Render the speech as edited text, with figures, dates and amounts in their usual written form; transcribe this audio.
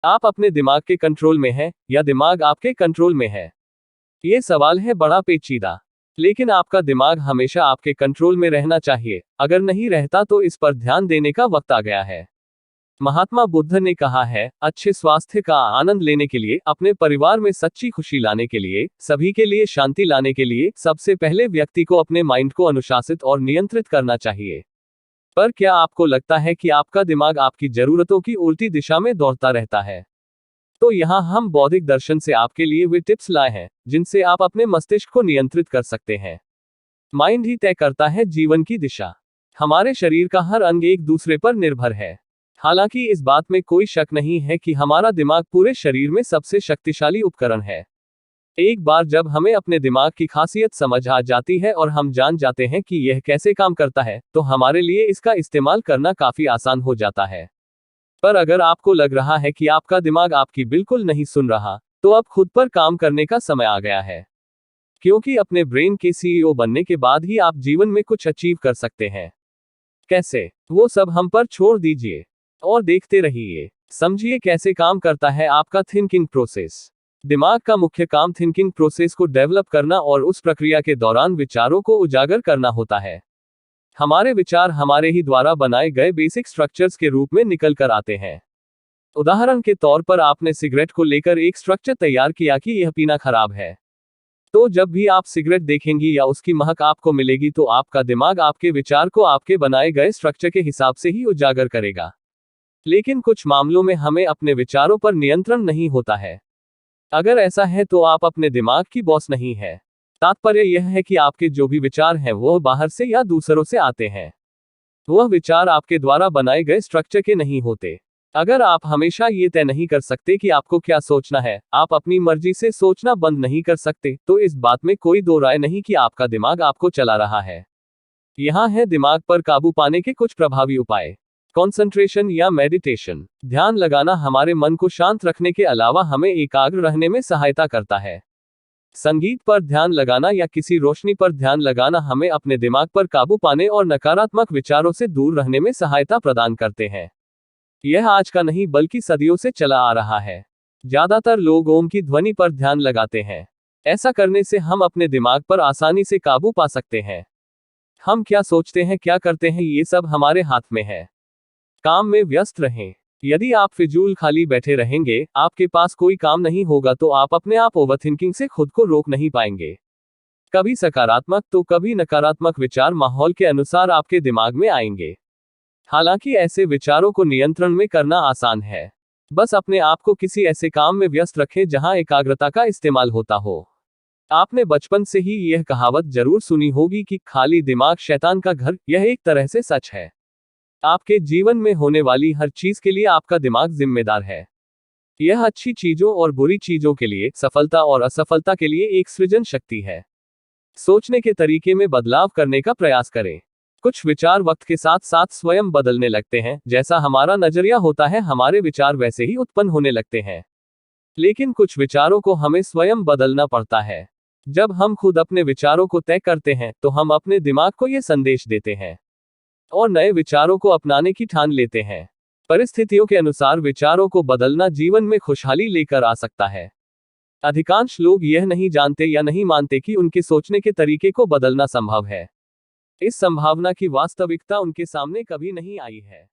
आप अपने दिमाग के कंट्रोल में हैं या दिमाग आपके कंट्रोल में है? ये सवाल है बड़ा पेचीदा, लेकिन आपका दिमाग हमेशा आपके कंट्रोल में रहना चाहिए। अगर नहीं रहता तो इस पर ध्यान देने का वक्त आ गया है। महात्मा बुद्ध ने कहा है, अच्छे स्वास्थ्य का आनंद लेने के लिए, अपने परिवार में सच्ची खुशी लाने के लिए, सभी के लिए शांति लाने के लिए, सबसे पहले व्यक्ति को अपने माइंड को अनुशासित और नियंत्रित करना चाहिए। पर क्या आपको लगता है कि आपका दिमाग आपकी जरूरतों की उल्टी दिशा में दौड़ता रहता है? तो यहाँ हम बौद्धिक दर्शन से आपके लिए वे टिप्स लाए हैं जिनसे आप अपने मस्तिष्क को नियंत्रित कर सकते हैं। माइंड ही तय करता है जीवन की दिशा। हमारे शरीर का हर अंग एक दूसरे पर निर्भर है। हालांकि इस बात में कोई शक नहीं है कि हमारा दिमाग पूरे शरीर में सबसे शक्तिशाली उपकरण है। एक बार जब हमें अपने दिमाग की खासियत समझ आ जाती है और हम जान जाते हैं कि यह कैसे काम करता है, तो हमारे लिए इसका इस्तेमाल करना काफी आसान हो जाता है। पर अगर आपको लग रहा है कि आपका दिमाग आपकी बिल्कुल नहीं सुन रहा, तो अब खुद पर काम करने का समय आ गया है। क्योंकि अपने ब्रेन के सीईओ बनने के बाद ही आप जीवन में कुछ अचीव कर सकते हैं। कैसे, वो सब हम पर छोड़ दीजिए और देखते रहिए। समझिए कैसे काम करता है आपका थिंकिंग प्रोसेस। दिमाग का मुख्य काम थिंकिंग प्रोसेस को डेवलप करना और उस प्रक्रिया के दौरान विचारों को उजागर करना होता है। हमारे विचार हमारे ही द्वारा बनाए गए बेसिक स्ट्रक्चर्स के रूप में निकल कर आते हैं। उदाहरण के तौर पर आपने सिगरेट को लेकर एक स्ट्रक्चर तैयार किया कि यह पीना खराब है। तो जब भी आप सिगरेट देखेंगी या उसकी महक आपको मिलेगी, तो आपका दिमाग आपके विचार को आपके बनाए गए स्ट्रक्चर के हिसाब से ही उजागर करेगा। लेकिन कुछ मामलों में हमें अपने विचारों पर नियंत्रण नहीं होता है। अगर ऐसा है तो आप अपने दिमाग की बॉस नहीं है। तात्पर्य यह है कि आपके जो भी विचार हैं वह बाहर से या दूसरों से आते हैं। वह विचार आपके द्वारा बनाए गए स्ट्रक्चर के नहीं होते। अगर आप हमेशा ये तय नहीं कर सकते कि आपको क्या सोचना है, आप अपनी मर्जी से सोचना बंद नहीं कर सकते, तो इस बात में कोई दो राय नहीं कि आपका दिमाग आपको चला रहा है। यहाँ है दिमाग पर काबू पाने के कुछ प्रभावी उपाय। कंसंट्रेशन या मेडिटेशन। ध्यान लगाना हमारे मन को शांत रखने के अलावा हमें एकाग्र रहने में सहायता करता है। संगीत पर ध्यान लगाना या किसी रोशनी पर ध्यान लगाना हमें अपने दिमाग पर काबू पाने और नकारात्मक विचारों से दूर रहने में सहायता प्रदान करते हैं। यह आज का नहीं बल्कि सदियों से चला आ रहा है। ज्यादातर लोग ओम की ध्वनि पर ध्यान लगाते हैं। ऐसा करने से हम अपने दिमाग पर आसानी से काबू पा सकते हैं। हम क्या सोचते हैं, क्या करते हैं, ये सब हमारे हाथ में है। काम में व्यस्त रहें। यदि आप फिजूल खाली बैठे रहेंगे, आपके पास कोई काम नहीं होगा, तो आप अपने आप ओवरथिंकिंग से खुद को रोक नहीं पाएंगे। कभी सकारात्मक तो कभी नकारात्मक विचार माहौल के अनुसार आपके दिमाग में आएंगे। हालांकि ऐसे विचारों को नियंत्रण में करना आसान है। बस अपने आप को किसी ऐसे काम में व्यस्त रखें जहां एकाग्रता का इस्तेमाल होता हो। आपने बचपन से ही यह कहावत जरूर सुनी होगी कि खाली दिमाग शैतान का घर। यह एक तरह से सच है। आपके जीवन में होने वाली हर चीज के लिए आपका दिमाग जिम्मेदार है। यह अच्छी चीजों और बुरी चीजों के लिए, सफलता और असफलता के लिए एक सृजन शक्ति है। सोचने के तरीके में बदलाव करने का प्रयास करें। कुछ विचार वक्त के साथ साथ स्वयं बदलने लगते हैं। जैसा हमारा नजरिया होता है, हमारे विचार वैसे ही उत्पन्न होने लगते हैं। लेकिन कुछ विचारों को हमें स्वयं बदलना पड़ता है। जब हम खुद अपने विचारों को तय करते हैं, तो हम अपने दिमाग को यह संदेश देते हैं और नए विचारों को अपनाने की ठान लेते हैं। परिस्थितियों के अनुसार विचारों को बदलना जीवन में खुशहाली लेकर आ सकता है। अधिकांश लोग यह नहीं जानते या नहीं मानते कि उनके सोचने के तरीके को बदलना संभव है। इस संभावना की वास्तविकता उनके सामने कभी नहीं आई है।